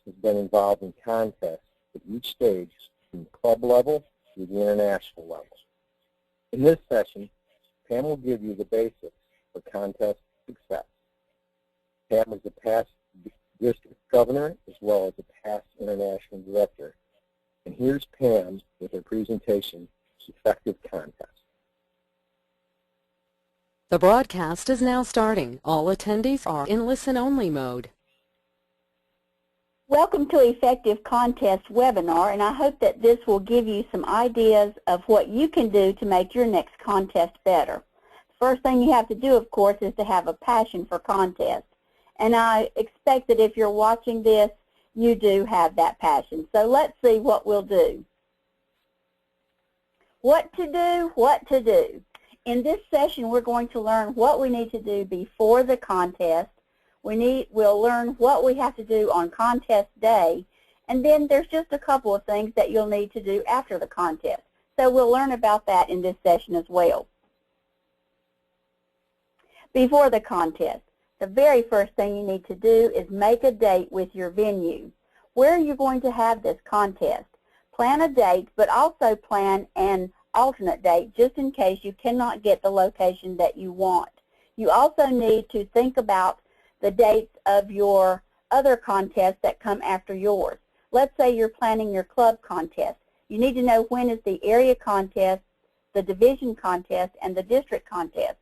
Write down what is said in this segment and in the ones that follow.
has been involved in contests at each stage from the club level to the international level. In this session, Pam will give you the basics for contest success. Pam was a past district governor as well as a past international director. And here's Pam with her presentation, Effective Contest. The broadcast is now starting. All attendees are in listen-only mode. Welcome to Effective Contest webinar, and I hope that this will give you some ideas of what you can do to make your next contest better. First thing you have to do, of course, is to have a passion for contests. And I expect that if you're watching this, you do have that passion. So let's see what we'll do. What to do, what to do. In this session, we're going to learn what we need to do before the contest. We'll learn what we have to do on contest day, and then there's just a couple of things that you'll need to do after the contest. So we'll learn about that in this session as well. Before the contest, the very first thing you need to do is make a date with your venue. Where are you going to have this contest? Plan a date, but also plan an alternate date just in case you cannot get the location that you want. You also need to think about the dates of your other contests that come after yours. Let's say you're planning your club contest. You need to know when is the area contest, the division contest, and the district contest.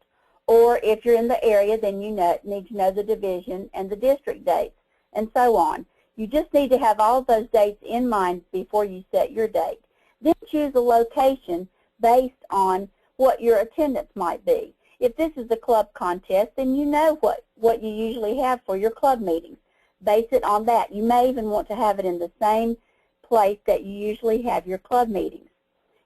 Or if you're in the area, then you need to know the division and the district dates, and so on. You just need to have all of those dates in mind before you set your date. Then choose a location based on what your attendance might be. If this is a club contest, then you know what you usually have for your club meetings. Base it on that. You may even want to have it in the same place that you usually have your club meetings.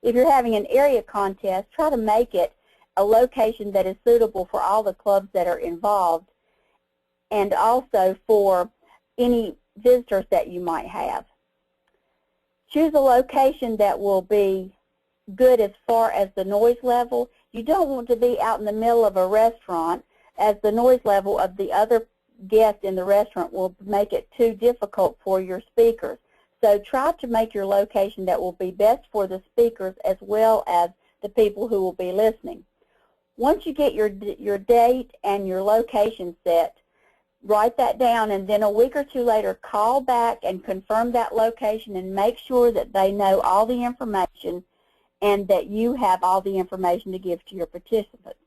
If you're having an area contest, try to make it a location that is suitable for all the clubs that are involved and also for any visitors that you might have. Choose a location that will be good as far as the noise level. You don't want to be out in the middle of a restaurant, as the noise level of the other guests in the restaurant will make it too difficult for your speakers. So try to make your location that will be best for the speakers as well as the people who will be listening. Once you get your date and your location set, write that down, and then a week or two later call back and confirm that location and make sure that they know all the information and that you have all the information to give to your participants.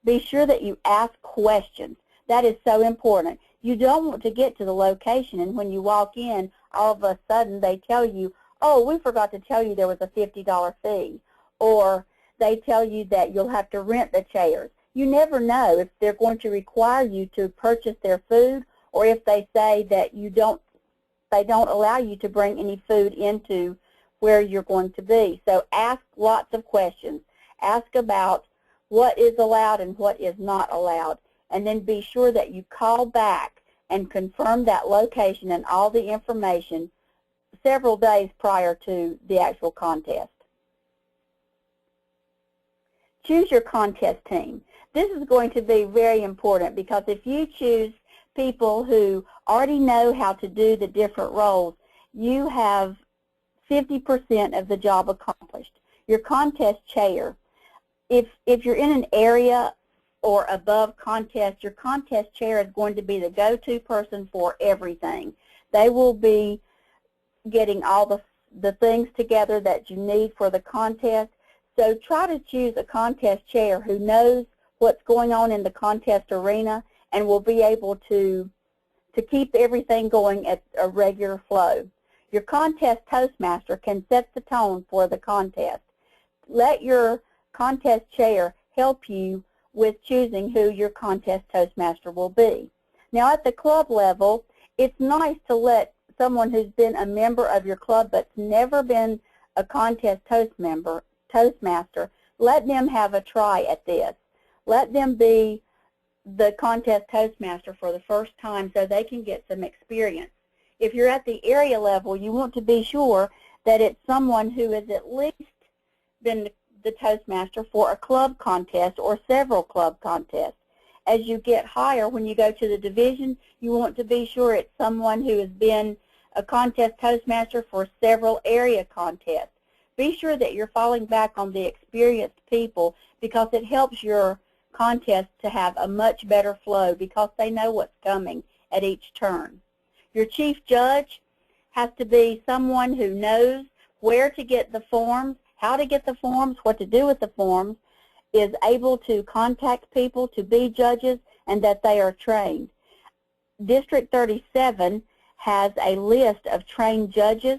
Be sure that you ask questions. That is so important. You don't want to get to the location and when you walk in, all of a sudden they tell you, oh, we forgot to tell you there was a $50 fee, or they tell you that you'll have to rent the chairs. You never know if they're going to require you to purchase their food, or if they say that they don't allow you to bring any food into where you're going to be. So ask lots of questions. Ask about what is allowed and what is not allowed, and then be sure that you call back and confirm that location and all the information several days prior to the actual contest. Choose your contest team. This is going to be very important because if you choose people who already know how to do the different roles, you have 50% of the job accomplished. Your contest chair, if you're in an area or above contest, your contest chair is going to be the go-to person for everything. They will be getting all the things together that you need for the contest. So try to choose a contest chair who knows what's going on in the contest arena and will be able to keep everything going at a regular flow. Your contest Toastmaster can set the tone for the contest. Let your contest chair help you with choosing who your contest Toastmaster will be. Now at the club level, it's nice to let someone who's been a member of your club but's never been a contest Toastmaster, let them have a try at this. Let them be the contest Toastmaster for the first time so they can get some experience. If you're at the area level, you want to be sure that it's someone who has at least been the Toastmaster for a club contest or several club contests. As you get higher, when you go to the division, you want to be sure it's someone who has been a contest Toastmaster for several area contests. Be sure that you're falling back on the experienced people because it helps your contest to have a much better flow because they know what's coming at each turn. Your chief judge has to be someone who knows where to get the forms, how to get the forms, what to do with the forms, is able to contact people to be judges, and that they are trained. District 37 has a list of trained judges,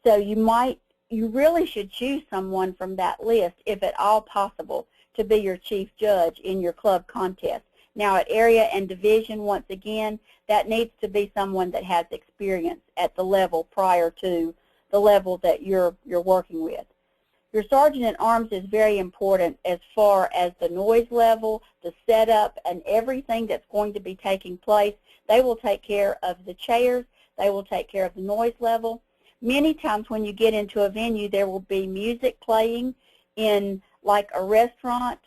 so you really should choose someone from that list, if at all possible, to be your chief judge in your club contest. Now at area and division, once again, that needs to be someone that has experience at the level prior to the level that you're working with. Your sergeant-at-arms is very important as far as the noise level, the setup, and everything that's going to be taking place. They will take care of the chairs. They will take care of the noise level. Many times when you get into a venue, there will be music playing in like a restaurant,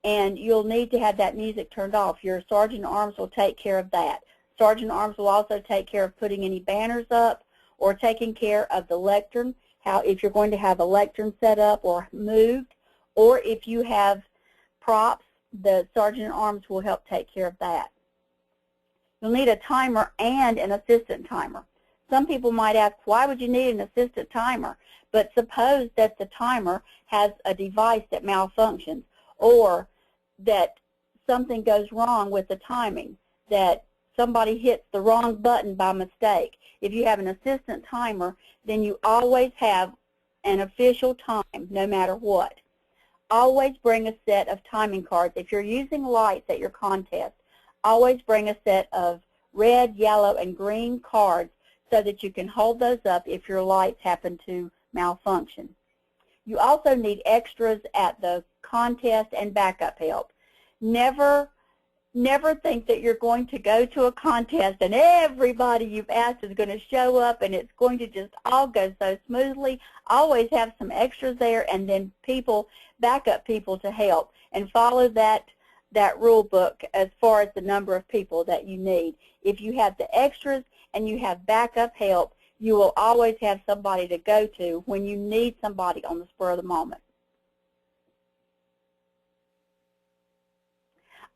and you'll need to have that music turned off. Your sergeant-at-arms will take care of that. Sergeant-at-arms will also take care of putting any banners up or taking care of the lectern, if you're going to have a lectern set up or moved, or if you have props, the sergeant-at-arms will help take care of that. You'll need a timer and an assistant timer. Some people might ask, why would you need an assistant timer? But suppose that the timer has a device that malfunctions, or that something goes wrong with the timing, that somebody hits the wrong button by mistake. If you have an assistant timer, then you always have an official time, no matter what. Always bring a set of timing cards. If you're using lights at your contest, always bring a set of red, yellow, and green cards so that you can hold those up if your lights happen to malfunction. You also need extras at the contest and backup help. Never think that you're going to go to a contest and everybody you've asked is going to show up and it's going to just all go so smoothly. Always have some extras there, and then backup people to help, and follow that rule book as far as the number of people that you need. If you have the extras and you have backup help, you will always have somebody to go to when you need somebody on the spur of the moment.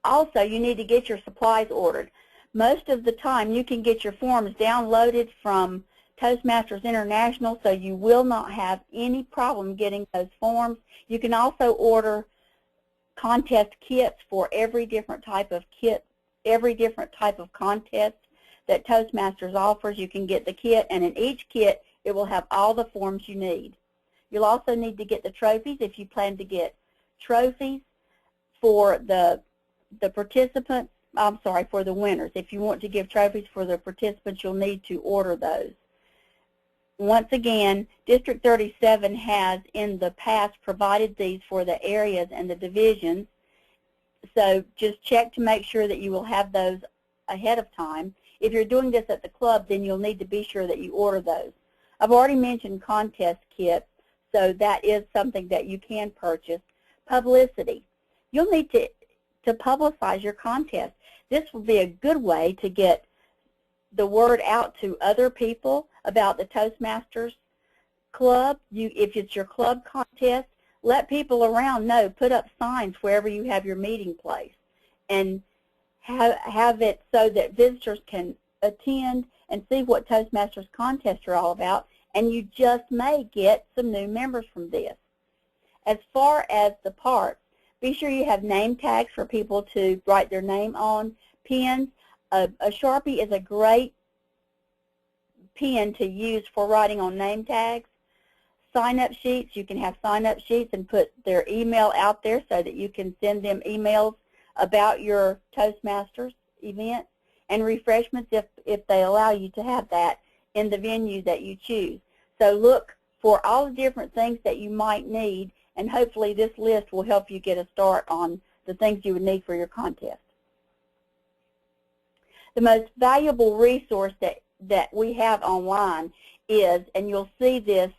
Also, you need to get your supplies ordered. Most of the time, you can get your forms downloaded from Toastmasters International, so you will not have any problem getting those forms. You can also order contest kits for every different type of contest that Toastmasters offers. You can get the kit, and in each kit, it will have all the forms you need. You'll also need to get the trophies if you plan to get trophies for the participants, for the winners. If you want to give trophies for the participants, you'll need to order those. Once again, District 37 has in the past provided these for the areas and the divisions, so just check to make sure that you will have those ahead of time. If you're doing this at the club, then you'll need to be sure that you order those. I've already mentioned contest kits, so that is something that you can purchase. Publicity. You'll need to publicize your contest. This will be a good way to get the word out to other people about the Toastmasters Club. If it's your club contest, let people around know. Put up signs wherever you have your meeting place, and have it so that visitors can attend and see what Toastmasters contests are all about, and you just may get some new members from this. As far as the parts, be sure you have name tags for people to write their name on. Pens. A Sharpie is a great pen to use for writing on name tags. Sign-up sheets. You can have sign-up sheets and put their email out there so that you can send them emails about your Toastmasters event. And refreshments if they allow you to have that in the venue that you choose. So look for all the different things that you might need, and hopefully this list will help you get a start on the things you would need for your contest. The most valuable resource that we have online is, and you'll see this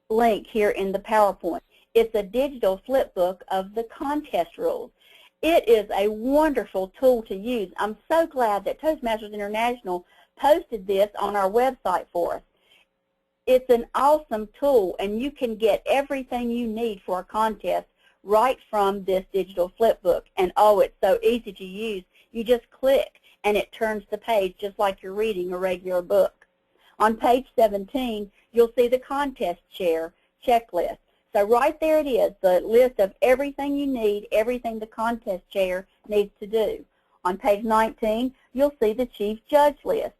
link here in the PowerPoint, it's a digital flip book of the contest rules. It is a wonderful tool to use. I'm so glad that Toastmasters International posted this on our website for us. It's an awesome tool, and you can get everything you need for a contest right from this digital flipbook. And oh, it's so easy to use. You just click, and it turns the page just like you're reading a regular book. On page 17, you'll see the contest chair checklist. So right there it is, the list of everything you need, everything the contest chair needs to do. On page 19, you'll see the chief judge list,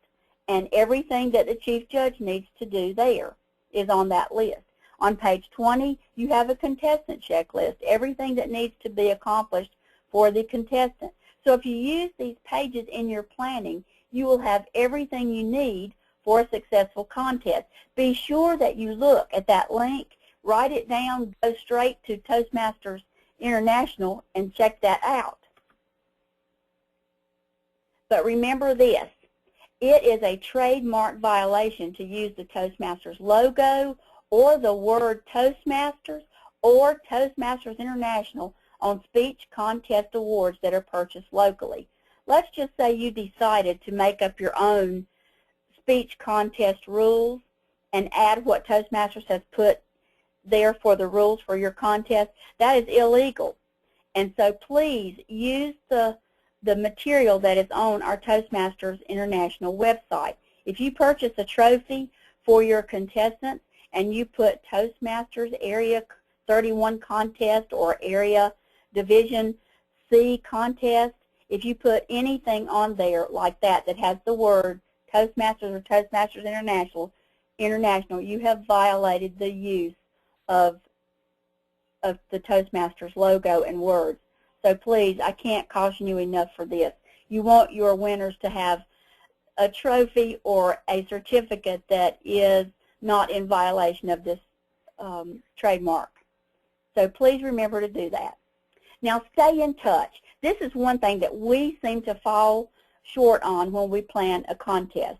and everything that the chief judge needs to do there is on that list. On page 20, you have a contestant checklist, everything that needs to be accomplished for the contestant. So if you use these pages in your planning, you will have everything you need for a successful contest. Be sure that you look at that link, write it down, go straight to Toastmasters International and check that out. But remember this, it is a trademark violation to use the Toastmasters logo or the word Toastmasters or Toastmasters International on speech contest awards that are purchased locally. Let's just say you decided to make up your own speech contest rules and add what Toastmasters has put there for the rules for your contest. That is illegal. And so please use the material that is on our Toastmasters International website. If you purchase a trophy for your contestants and you put Toastmasters Area 31 contest or Area Division C contest, if you put anything on there like that that has the word Toastmasters or Toastmasters International, you have violated the use of the Toastmasters logo and words. So please, I can't caution you enough for this. You want your winners to have a trophy or a certificate that is not in violation of this trademark. So please remember to do that. Now stay in touch. This is one thing that we seem to fall short on when we plan a contest.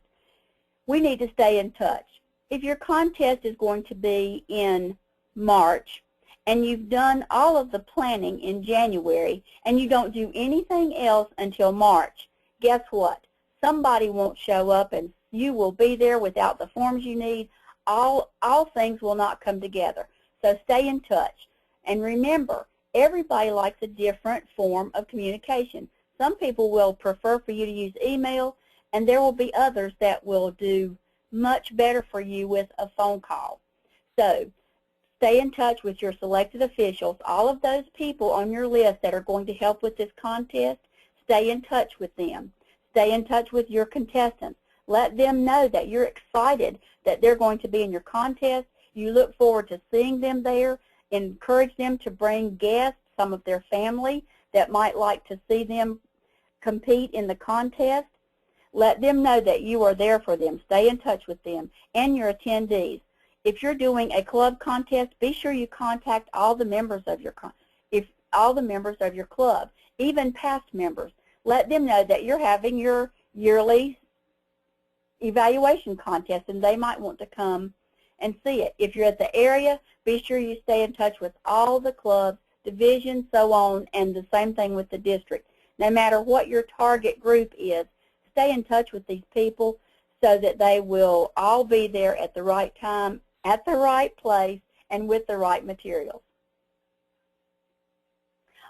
We need to stay in touch. If your contest is going to be in March, and you've done all of the planning in January, and you don't do anything else until March, guess what? Somebody won't show up, and you will be there without the forms you need. All things will not come together. So stay in touch. And remember, everybody likes a different form of communication. Some people will prefer for you to use email, and there will be others that will do much better for you with a phone call. So stay in touch with your selected officials. All of those people on your list that are going to help with this contest, stay in touch with them. Stay in touch with your contestants. Let them know that you're excited that they're going to be in your contest. You look forward to seeing them there. Encourage them to bring guests, some of their family that might like to see them compete in the contest. Let them know that you are there for them. Stay in touch with them and your attendees. If you're doing a club contest, be sure you contact all the members of your club, even past members. Let them know that you're having your yearly evaluation contest, and they might want to come and see it. If you're at the area, be sure you stay in touch with all the clubs, divisions, so on, and the same thing with the district. No matter what your target group is, stay in touch with these people so that they will all be there at the right time, at the right place, and with the right materials.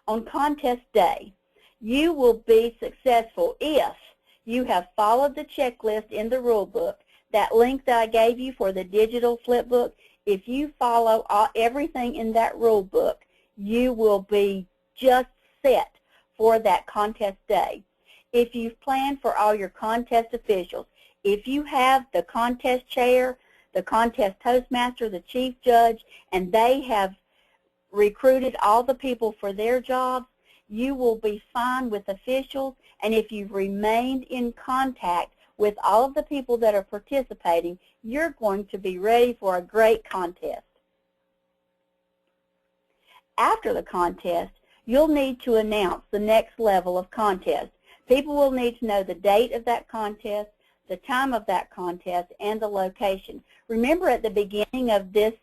On contest day, you will be successful if you have followed the checklist in the rule book, that link that I gave you for the digital flip book. If you follow everything in that rule book, you will be just set for that contest day. If you've planned for all your contest officials, if you have the contest chair, the contest toastmaster, the chief judge, and they have recruited all the people for their jobs, you will be fine with officials. And if you've remained in contact with all of the people that are participating, you're going to be ready for a great contest. After the contest, you'll need to announce the next level of contest. People will need to know the date of that contest, the time of that contest, and the location. Remember at the beginning of this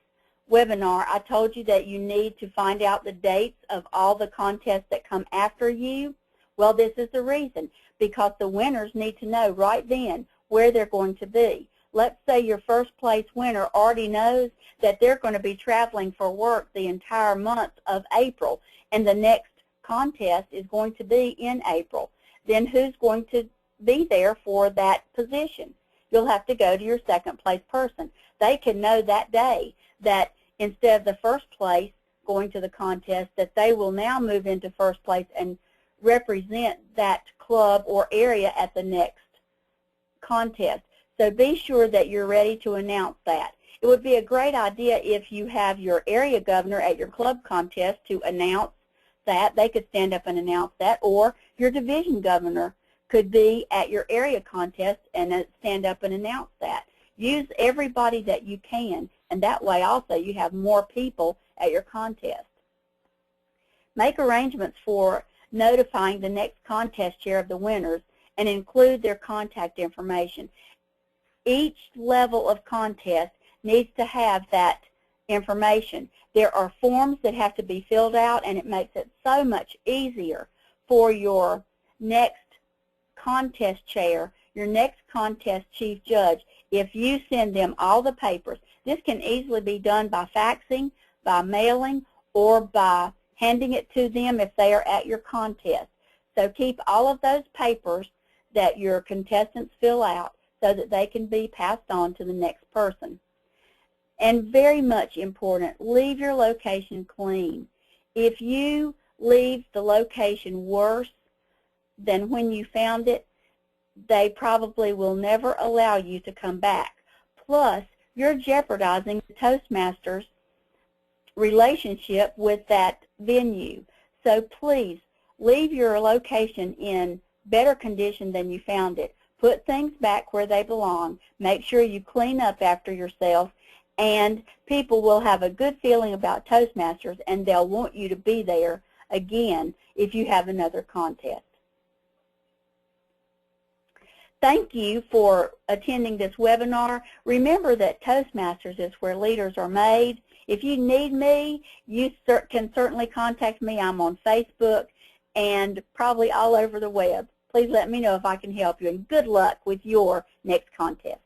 webinar, I told you that you need to find out the dates of all the contests that come after you. Well, this is the reason, because the winners need to know right then where they're going to be. let's say your first place winner already knows that they're going to be traveling for work the entire month of April, and the next contest is going to be in April. Then who's going to be there for that position? You'll have to go to your second place person. They can know that day that instead of the first place going to the contest, that they will now move into first place and represent that club or area at the next contest. So be sure that you're ready to announce that. It would be a great idea if you have your area governor at your club contest to announce that. They could stand up and announce that, or your division governor could be at your area contest and stand up and announce that. Use everybody that you can, and that way also you have more people at your contest. Make arrangements for notifying the next contest chair of the winners and include their contact information. Each level of contest needs to have that information. There are forms that have to be filled out, and it makes it so much easier for your next contest chair, your next contest chief judge, if you send them all the papers. This can easily be done by faxing, by mailing, or by handing it to them if they are at your contest. So keep all of those papers that your contestants fill out so that they can be passed on to the next person. And very much important, leave your location clean. If you leave the location worse than when you found it, they probably will never allow you to come back. Plus, you're jeopardizing the Toastmasters relationship with that venue. So please, leave your location in better condition than you found it. Put things back where they belong. Make sure you clean up after yourself, and people will have a good feeling about Toastmasters, and they'll want you to be there again if you have another contest. Thank you for attending this webinar. Remember that Toastmasters is where leaders are made. If you need me, you can certainly contact me. I'm on Facebook and probably all over the web. Please let me know if I can help you, and good luck with your next contest.